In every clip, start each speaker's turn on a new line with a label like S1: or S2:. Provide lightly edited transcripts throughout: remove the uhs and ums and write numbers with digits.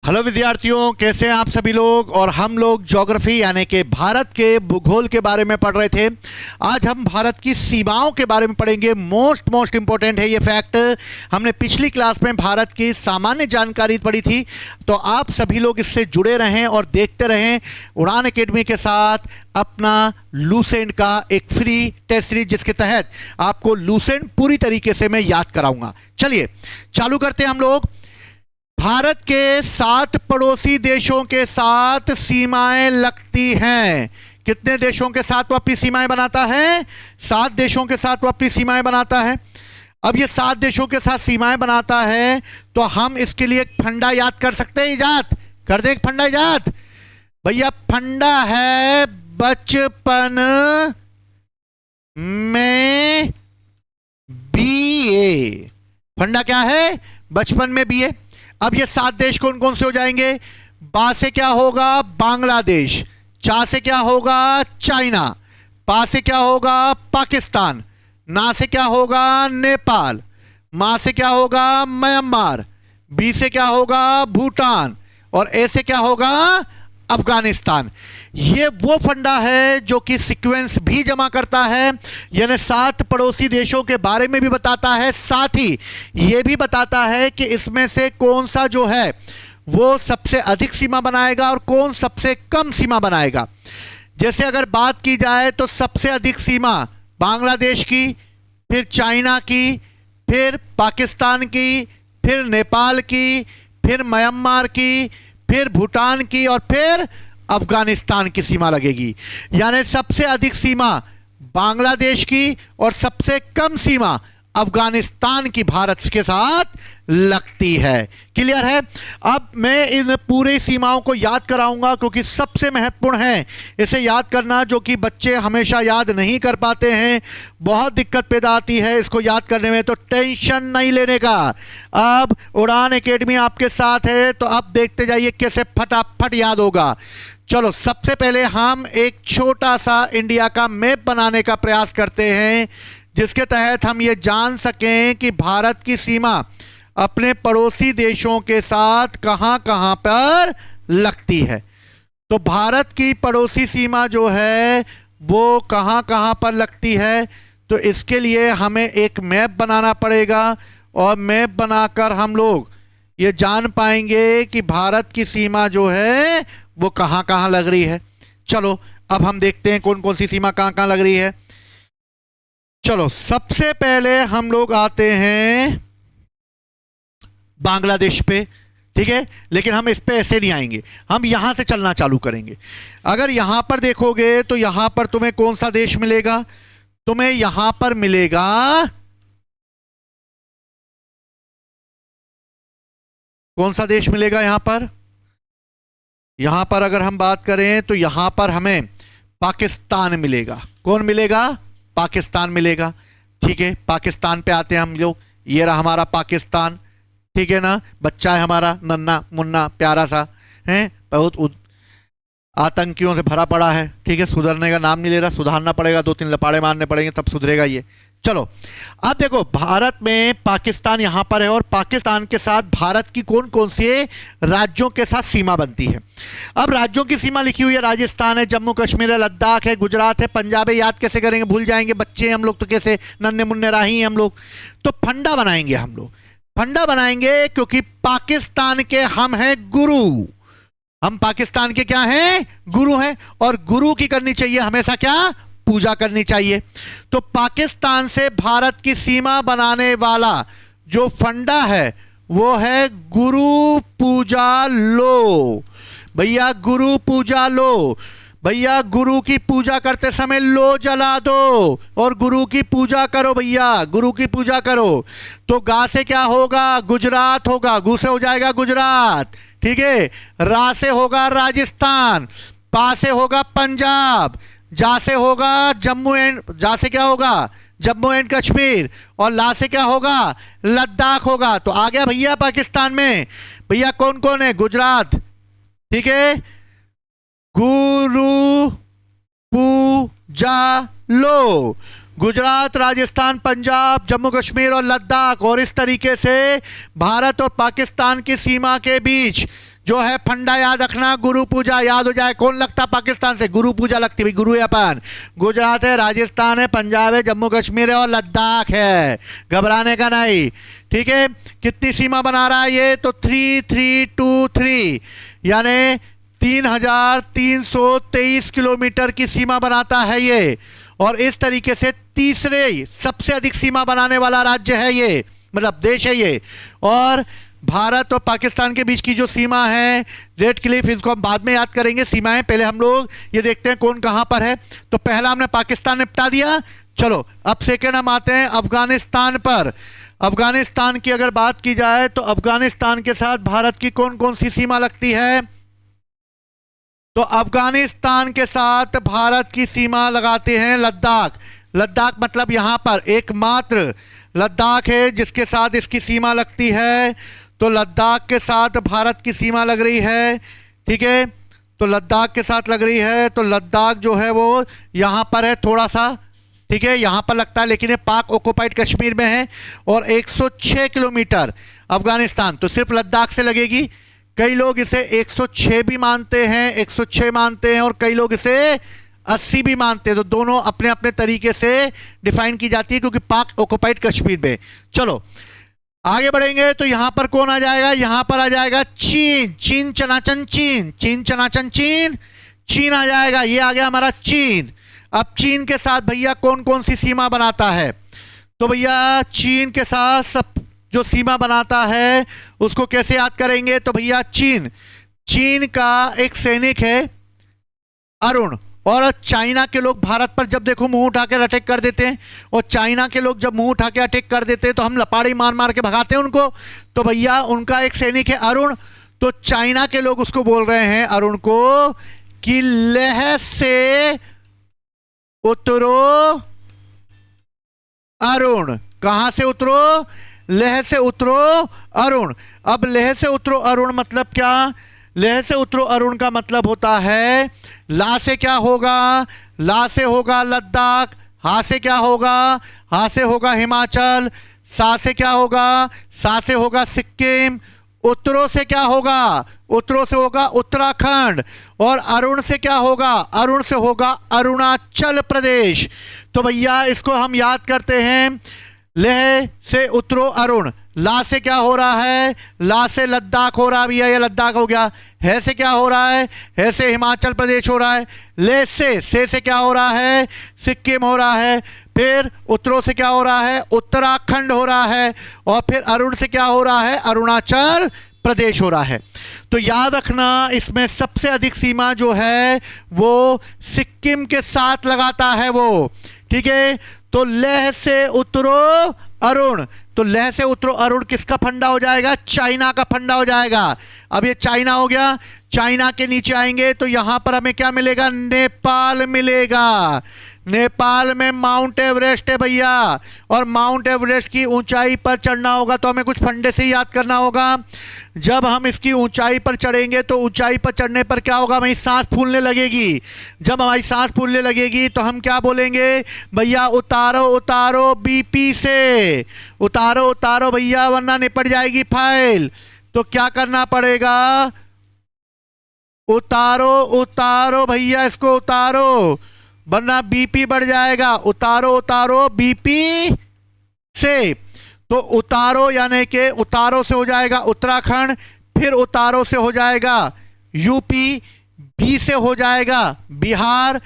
S1: Hello विद्यार्थियों, कैसे हैं आप सभी लोग। और हम लोग ज्योग्राफी यानी कि भारत के भूगोल के बारे में पढ़ रहे थे। आज हम भारत की सीमाओं के बारे में पढ़ेंगे। मोस्ट इंपॉर्टेंट है ये फैक्ट। हमने पिछली क्लास में भारत की सामान्य जानकारी पढ़ी थी, तो आप सभी लोग इससे जुड़े रहें और देखते रहें उड़ान एकेडमी के साथ अपना लूसेंट का एक फ्री टेस्ट सीरीज, जिसके तहत आपको लूसेंट पूरी तरीके से मैं याद कराऊंगा। चलिए चालू करते हैं हम लोग। भारत के 7 पड़ोसी देशों के साथ सीमाएं लगती हैं। कितने देशों के साथ वो अपनी सीमाएं बनाता है? 7 देशों के साथ वो अपनी सीमाएं बनाता है। अब ये 7 देशों के साथ सीमाएं बनाता है तो हम इसके लिए एक फंडा याद कर सकते हैं। इजाद कर दे एक फंडा। इजाद भैया, फंडा है बचपन में बीए। फंडा क्या है? बचपन में बीए। अब ये 7 देश कौन कौन से हो जाएंगे? बा से क्या होगा? बांग्लादेश। चा से क्या होगा? चाइना। पा से क्या होगा? पाकिस्तान। ना से क्या होगा? नेपाल। मा से क्या होगा? म्यांमार। बी से क्या होगा? भूटान। और ए से क्या होगा? अफगानिस्तान। ये वो फंडा है जो कि सीक्वेंस भी जमा करता है, यानी 7 पड़ोसी देशों के बारे में भी बताता है, साथ ही ये भी बताता है कि इसमें से कौन सा जो है वो सबसे अधिक सीमा बनाएगा और कौन सबसे कम सीमा बनाएगा। जैसे अगर बात की जाए तो सबसे अधिक सीमा बांग्लादेश की, फिर चाइना की, फिर पाकिस्तान की, फिर नेपाल की, फिर म्यांमार की, फिर भूटान की और फिर अफगानिस्तान की सीमा लगेगी। यानी सबसे अधिक सीमा बांग्लादेश की और सबसे कम सीमा अफगानिस्तान की भारत के साथ लगती है। क्लियर है? अब मैं इन पूरी सीमाओं को याद कराऊंगा क्योंकि सबसे महत्वपूर्ण है इसे याद करना, जो कि बच्चे हमेशा याद नहीं कर पाते हैं। बहुत दिक्कत पैदा आती है इसको याद करने में, तो टेंशन नहीं लेने का। अब उड़ान एकेडमी आपके साथ है तो अब देखते जाइए कैसे फटाफट याद होगा। चलो सबसे पहले हम एक छोटा सा इंडिया का मैप बनाने का प्रयास करते हैं, जिसके तहत हम ये जान सकें कि भारत की सीमा अपने पड़ोसी देशों के साथ कहां कहां पर लगती है। तो भारत की पड़ोसी सीमा जो है वो कहां कहां पर लगती है, तो इसके लिए हमें एक मैप बनाना पड़ेगा और मैप बनाकर हम लोग ये जान पाएंगे कि भारत की सीमा जो है वो कहां कहां लग रही है। चलो अब हम देखते हैं कौन कौन सी सीमा कहां कहां लग रही है। चलो सबसे पहले हम लोग आते हैं बांग्लादेश पे, ठीक है। लेकिन हम इस पे ऐसे नहीं आएंगे, हम यहां से चलना चालू करेंगे। अगर यहां पर देखोगे तो यहां पर तुम्हें कौन सा देश मिलेगा? तुम्हें यहां पर मिलेगा कौन सा देश मिलेगा? यहां पर अगर हम बात करें तो यहां पर हमें पाकिस्तान मिलेगा। कौन मिलेगा? पाकिस्तान मिलेगा। ठीक है, पाकिस्तान पे आते हैं हम लोग। ये रहा हमारा पाकिस्तान, ठीक है ना। बच्चा है हमारा नन्ना मुन्ना प्यारा सा, है, बहुत आतंकियों से भरा पड़ा है, ठीक है। सुधरने का नाम नहीं ले रहा, सुधारना पड़ेगा, 2-3 लपाड़े मारने पड़ेंगे तब सुधरेगा ये। चलो अब देखो, भारत में पाकिस्तान यहां पर है और पाकिस्तान के साथ भारत की कौन कौन से राज्यों के साथ सीमा बनती है। अब राज्यों की सीमा लिखी हुई है, राजस्थान है, जम्मू कश्मीर है, लद्दाख है, गुजरात है, पंजाब है। याद कैसे करेंगे? भूल जाएंगे बच्चे हम लोग तो, कैसे नन्हे मुन्ने राही हैं हम लोग। तो फंडा बनाएंगे हम लोग, फंडा बनाएंगे क्योंकि पाकिस्तान के हम हैं गुरु। हम पाकिस्तान के क्या हैं? गुरु हैं। और गुरु की करनी चाहिए हमेशा क्या? पूजा करनी चाहिए। तो पाकिस्तान से भारत की सीमा बनाने वाला जो फंडा है वो है गुरु पूजा लो। भैया गुरु पूजा लो। भैया गुरु की पूजा करते समय लो जला दो और गुरु की पूजा करो। भैया गुरु की पूजा करो। तो गा से क्या होगा? गुजरात होगा। गु से हो जाएगा गुजरात, ठीक है। रा से होगा राजस्थान। पा से होगा पंजाब। जा से होगा जम्मू एंड, जा से क्या होगा? जम्मू एंड कश्मीर। और ला से क्या होगा? लद्दाख होगा। तो आ गया भैया पाकिस्तान में। भैया कौन कौन है? गुजरात, ठीक है। गुरु पूजा लो। गुजरात, राजस्थान, पंजाब, जम्मू कश्मीर और लद्दाख। और इस तरीके से भारत और पाकिस्तान की सीमा के बीच जो है फंडा याद रखना, गुरु पूजा याद हो जाए। कौन लगता पाकिस्तान से? गुरु पूजा लगती है, गुरु है अपन। गुजरात है, राजस्थान है, पंजाब है, जम्मू कश्मीर है और लद्दाख है, घबराने का नहीं। ठीक है, कितनी सीमा बना रहा है ये? तो 3323 यानी 3323 किलोमीटर की सीमा बनाता है ये। और इस तरीके से तीसरे सबसे अधिक सीमा बनाने वाला राज्य है ये, मतलब देश है ये। और भारत और पाकिस्तान के बीच की जो सीमा है रेड क्लिफ, इसको हम बाद में याद करेंगे सीमाएं। पहले हम लोग ये देखते हैं कौन कहां पर है। तो पहला हमने पाकिस्तान निपटा दिया। चलो अब सेकेंड हम आते हैं अफगानिस्तान पर। अफगानिस्तान की अगर बात की जाए तो अफगानिस्तान के साथ भारत की कौन कौन सी सीमा लगती है? तो अफगानिस्तान के साथ भारत की सीमा लगाते हैं लद्दाख। लद्दाख मतलब यहां पर एकमात्र लद्दाख है जिसके साथ इसकी सीमा लगती है। तो लद्दाख के साथ भारत की सीमा लग रही है। ठीक है, तो लद्दाख के साथ लग रही है। तो लद्दाख जो है वो यहां पर है थोड़ा सा, ठीक है, यहां पर लगता है, लेकिन ये पाक ऑक्युपाइड कश्मीर में है। और 106 किलोमीटर अफगानिस्तान, तो सिर्फ लद्दाख से लगेगी। कई लोग इसे 106 भी मानते हैं, 106 मानते हैं, और कई लोग इसे 80 भी मानते हैं। तो दोनों अपने अपने तरीके से डिफाइन की जाती है क्योंकि पाक ऑक्युपाइड कश्मीर में। चलो आगे बढ़ेंगे तो यहां पर कौन आ जाएगा? यहां पर आ जाएगा चीन। चीन चनाचन चीन, चीन चनाचन चीन, चीन आ जाएगा। ये आ गया हमारा चीन। अब चीन के साथ भैया कौन कौन सी सीमा बनाता है? तो भैया चीन के साथ सब जो सीमा बनाता है उसको कैसे याद करेंगे? तो भैया चीन का एक सैनिक है अरुण। और चाइना के लोग भारत पर जब देखो मुंह उठा कर अटैक कर देते हैं, और चाइना के लोग जब मुंह उठा के अटैक कर देते हैं तो हम लपाड़ी मार मार के भगाते हैं उनको। तो भैया उनका एक सैनिक है अरुण। तो चाइना के लोग उसको बोल रहे हैं अरुण को कि लेह से उतरो अरुण। कहां से उतरो? लेह से उतरो अरुण। अब लेह से उतरो अरुण मतलब क्या? लेह से उतरो अरुण का मतलब होता है ला से क्या होगा? ला से होगा लद्दाख। हा से क्या होगा? हा से होगा हिमाचल। सा से क्या होगा? सा से होगा सिक्किम। उत्तरों से क्या होगा? उत्तरों से होगा उत्तराखंड। और अरुण से क्या होगा? अरुण से होगा अरुणाचल प्रदेश। तो भैया इसको हम याद करते हैं, लेह से उतरो अरुण। ला से क्या हो रहा है? ला से लद्दाख हो रहा है भैया, ये लद्दाख हो गया। है से क्या हो रहा है? है से हिमाचल प्रदेश हो रहा है। ले से क्या हो रहा है? सिक्किम हो रहा है। फिर उत्तरों से क्या हो रहा है? उत्तराखंड हो रहा है। और फिर अरुण से क्या हो रहा है? अरुणाचल प्रदेश हो रहा है। तो याद रखना इसमें सबसे अधिक सीमा जो है वो सिक्किम के साथ लगाता है वो। ठीक है, तो लेह से उतरो अरुण। तो लेह से उतरो अरुण किसका फंडा हो जाएगा? चाइना का फंडा हो जाएगा। अब ये चाइना हो गया। चाइना के नीचे आएंगे तो यहां पर हमें क्या मिलेगा? नेपाल मिलेगा। नेपाल में माउंट एवरेस्ट है भैया, और माउंट एवरेस्ट की ऊंचाई पर चढ़ना होगा तो हमें कुछ फंडे से ही याद करना होगा। जब हम इसकी ऊंचाई पर चढ़ेंगे तो ऊंचाई पर चढ़ने पर क्या होगा? हमारी सांस फूलने लगेगी। जब हमारी सांस फूलने लगेगी तो हम क्या बोलेंगे? भैया उतारो उतारो बीपी से, उतारो उतारो भैया वरना निपट जाएगी फाइल। तो क्या करना पड़ेगा? उतारो उतारो भैया, इसको उतारो वरना बीपी बढ़ जाएगा। उतारो उतारो बीपी से। तो उतारो यानी कि उतारो से हो जाएगा उत्तराखंड, फिर उतारो से हो जाएगा यूपी, बी से हो जाएगा बिहार,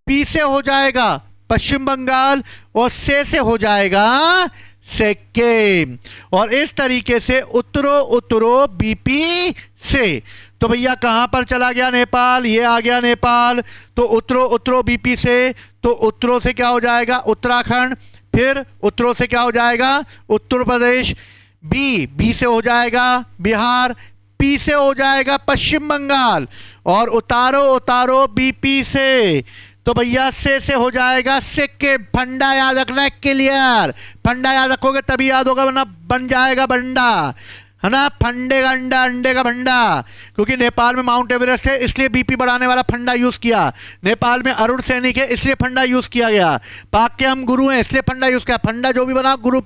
S1: पी से हो जाएगा पश्चिम बंगाल, और से हो जाएगा सिक्किम। और इस तरीके से उतरो उतरो बीपी से। तो भैया कहां पर चला गया नेपाल? ये आ गया नेपाल। तो उतरो उतरो बीपी से। तो उत्तरों से क्या हो जाएगा? उत्तराखंड। फिर उत्तरों से क्या हो जाएगा? उत्तर प्रदेश। बी से हो जाएगा बिहार, पी से हो जाएगा पश्चिम बंगाल, और उतारो उतारो बीपी से। तो भैया से हो जाएगा सिक्किम। फंडा याद रखना है, क्लियर। फंडा याद रखोगे तभी याद होगा, वरना बन जाएगा बंडा, है ना? फंडे का अंडा, अंडे का भंडा। क्योंकि नेपाल में माउंट एवरेस्ट है इसलिए बीपी बढ़ाने वाला फंडा यूज किया। नेपाल में अरुण सैनिक है इसलिए फंडा यूज किया गया। पाक के हम गुरु हैं इसलिए फंडा यूज किया। फंडा जो भी बना गुरु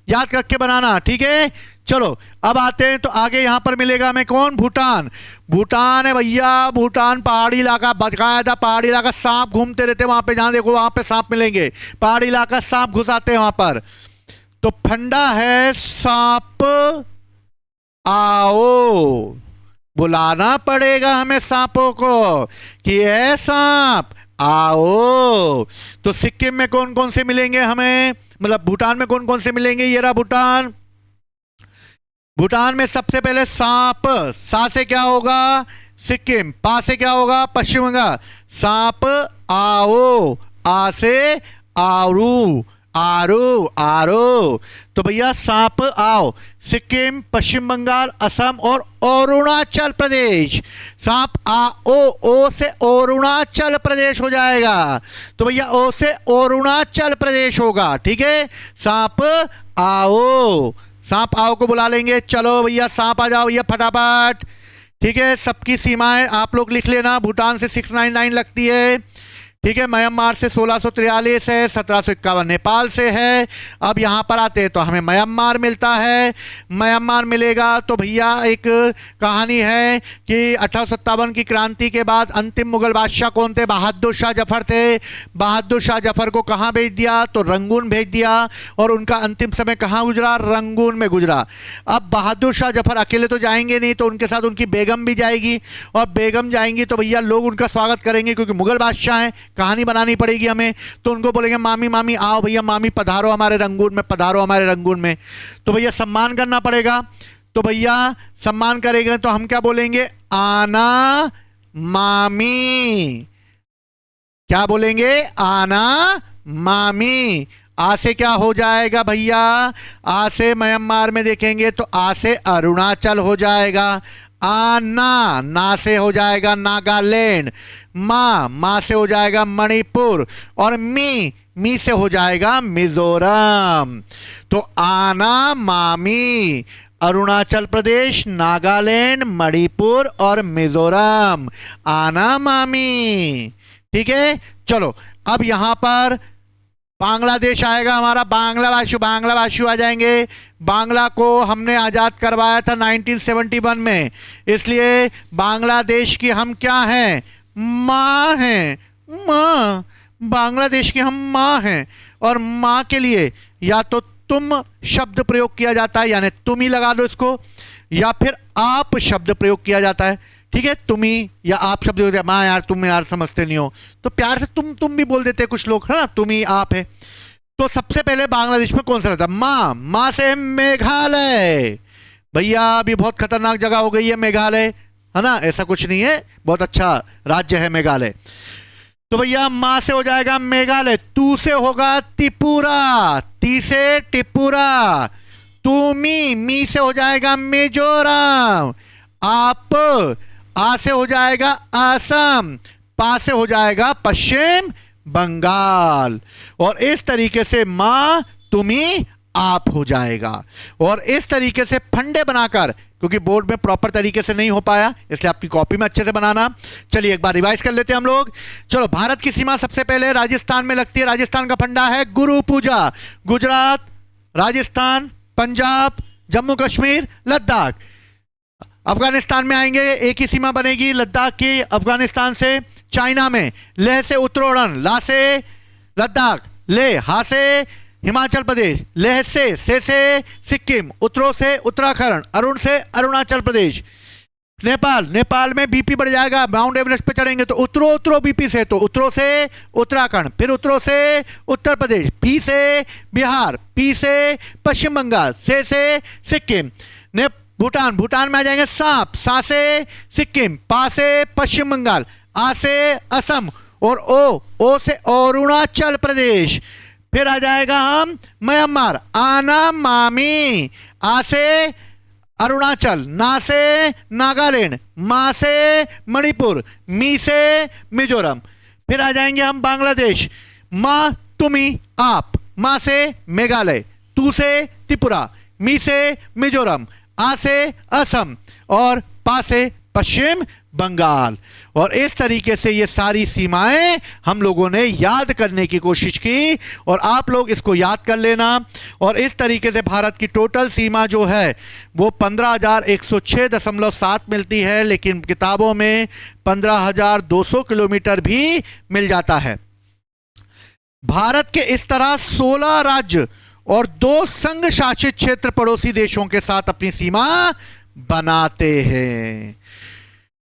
S1: याद करके बनाना, ठीक है? चलो अब आते हैं तो आगे यहां पर मिलेगा हमें कौन, भूटान। भूटान है भैया, भूटान पहाड़ी इलाका, बकायदा पहाड़ी इलाका, सांप घूमते रहते वहां पे, जहां देखो वहां पे सांप मिलेंगे, पहाड़ी इलाका, सांप घुस आते हैं वहां पर। तो फंडा है सांप आओ, बुलाना पड़ेगा हमें सांपों को कि ऐ सांप आओ। तो सिक्किम में कौन कौन से मिलेंगे हमें, मतलब भूटान में कौन कौन से मिलेंगे, ये रहा भूटान। भूटान में सबसे पहले सांप, सा से क्या होगा सिक्किम, पा से क्या होगा पश्चिम बंगाल। सांप आओ, आ से आरू, आरो आरो। तो भैया सांप आओ, सिक्किम, पश्चिम बंगाल, असम और अरुणाचल प्रदेश। सांप आओ, ओ से अरुणाचल प्रदेश हो जाएगा। तो भैया ओ से अरुणाचल प्रदेश होगा, ठीक है। सांप आओ, सांप आओ को बुला लेंगे। चलो भैया सांप आ जाओ भैया फटाफट, ठीक है। सबकी सीमाएं आप लोग लिख लेना। भूटान से 699 लगती है, ठीक है। म्यांमार से 1643 है, 1751 नेपाल से है। अब यहां पर आते हैं तो हमें म्यांमार मिलता है। म्यांमार मिलेगा तो भैया एक कहानी है कि 1857 की क्रांति के बाद अंतिम मुगल बादशाह कौन थे, बहादुर शाह जफर थे। बहादुर शाह जफर को कहां भेज दिया, तो रंगून भेज दिया, और उनका अंतिम समय कहां गुजरा, रंगून में गुजरा। अब बहादुर शाह जफर अकेले तो जाएंगे नहीं, तो उनके साथ उनकी बेगम भी जाएगी, और बेगम जाएंगी तो भैया लोग उनका स्वागत करेंगे, क्योंकि मुगल बादशाह हैं, कहानी बनानी पड़ेगी हमें। तो उनको बोलेंगे मामी मामी आओ भैया, मामी पधारो हमारे रंगून में, पधारो हमारे रंगून में। तो भैया सम्मान करना पड़ेगा। तो भैया सम्मान करेंगे तो हम क्या बोलेंगे, आना मामी। क्या बोलेंगे, आना मामी। आ से क्या हो जाएगा भैया, आ से म्यांमार में देखेंगे तो आ से अरुणाचल हो जाएगा। आना, ना से हो जाएगा नागालैंड। माँ से हो जाएगा मणिपुर, और मी से हो जाएगा मिजोरम। तो आना मामी, अरुणाचल प्रदेश, नागालैंड, मणिपुर और मिजोरम, आना मामी, ठीक है। चलो अब यहां पर बांग्लादेश आएगा हमारा, बांग्लाभाषी आ जाएंगे। बांग्ला को हमने आज़ाद करवाया था 1971 में, इसलिए बांग्लादेश की हम क्या हैं, माँ हैं, माँ। बांग्लादेश की हम माँ हैं, और माँ के लिए या तो तुम शब्द प्रयोग किया जाता है, यानी तुम ही लगा लो इसको, या फिर आप शब्द प्रयोग किया जाता है, ठीक है। तुम ही या आप शब्द होते हैं, माँ यार तुम यार समझते नहीं हो, तो प्यार से तुम भी बोल देते हैं कुछ लोग, है ना, तुम ही आप है। तो सबसे पहले बांग्लादेश में कौन सा रहता है, माँ से मेघालय। भैया अभी बहुत खतरनाक जगह हो गई है मेघालय, है ना, ऐसा कुछ नहीं है, बहुत अच्छा राज्य है मेघालय। तो भैया माँ से हो जाएगा मेघालय, तू से होगा त्रिपुरा, ती से त्रिपुरा, तुमी, मी से हो जाएगा मिजोरम, आप, आ से हो जाएगा असम, पा से हो जाएगा पश्चिम बंगाल। और इस तरीके से मां तुम्ही आप हो जाएगा। और इस तरीके से फंडे बनाकर, क्योंकि बोर्ड में प्रॉपर तरीके से नहीं हो पाया, इसलिए आपकी कॉपी में अच्छे से बनाना। चलिए एक बार रिवाइज कर लेते हैं हम लोग। चलो भारत की सीमा सबसे पहले राजस्थान में लगती है, राजस्थान का फंडा है गुरु पूजा। गुजरात, राजस्थान, पंजाब, जम्मू कश्मीर, लद्दाख। अफगानिस्तान में आएंगे, एक ही सीमा बनेगी लद्दाख की अफगानिस्तान से। चाइना में लेह से उत्तराखंड, ला से लद्दाख, ले, हा से हिमाचल प्रदेश, लेह से सिक्किम, उत्तरों से उत्तराखंड, अरुण से अरुणाचल प्रदेश। नेपाल में बीपी बढ़ जाएगा, माउंट एवरेस्ट पे चढ़ेंगे तो उत्तरों बीपी से, तो उत्तरों से उत्तराखंड, फिर उत्तरों से उत्तर प्रदेश, पी से बिहार, पी से पश्चिम बंगाल, से सिक्किम। भूटान में आ जाएंगे सांप, सा से सिक्किम, पा से पश्चिम बंगाल, आ से असम, और ओ से अरुणाचल प्रदेश। फिर आ जाएगा हम म्यांमार, आना मामी, आ से अरुणाचल, ना से नागालैंड, मा से मणिपुर, मी से मिजोरम। फिर आ जाएंगे हम बांग्लादेश, माँ तुम्ही आप, मा से मेघालय, तू से त्रिपुरा, मी से मिजोरम, आ से असम, और पा से पश्चिम बंगाल। और इस तरीके से ये सारी सीमाएं हम लोगों ने याद करने की कोशिश की और आप लोग इसको याद कर लेना। और इस तरीके से भारत की टोटल सीमा जो है वो 15,106.7 मिलती है, लेकिन किताबों में 15,200 किलोमीटर भी मिल जाता है। भारत के इस तरह 16 राज्य और 2 संघ शासित क्षेत्र पड़ोसी देशों के साथ अपनी सीमा बनाते हैं।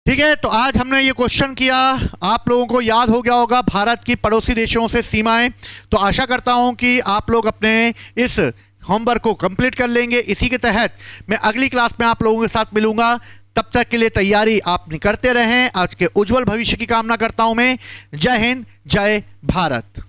S1: ठीक है, तो आज हमने ये क्वेश्चन किया, आप लोगों को याद हो गया होगा भारत की पड़ोसी देशों से सीमाएं। तो आशा करता हूं कि आप लोग अपने इस होमवर्क को कंप्लीट कर लेंगे। इसी के तहत मैं अगली क्लास में आप लोगों के साथ मिलूंगा। तब तक के लिए तैयारी आप करते रहें। आज के उज्जवल भविष्य की कामना करता हूं मैं। जय हिंद, जय भारत।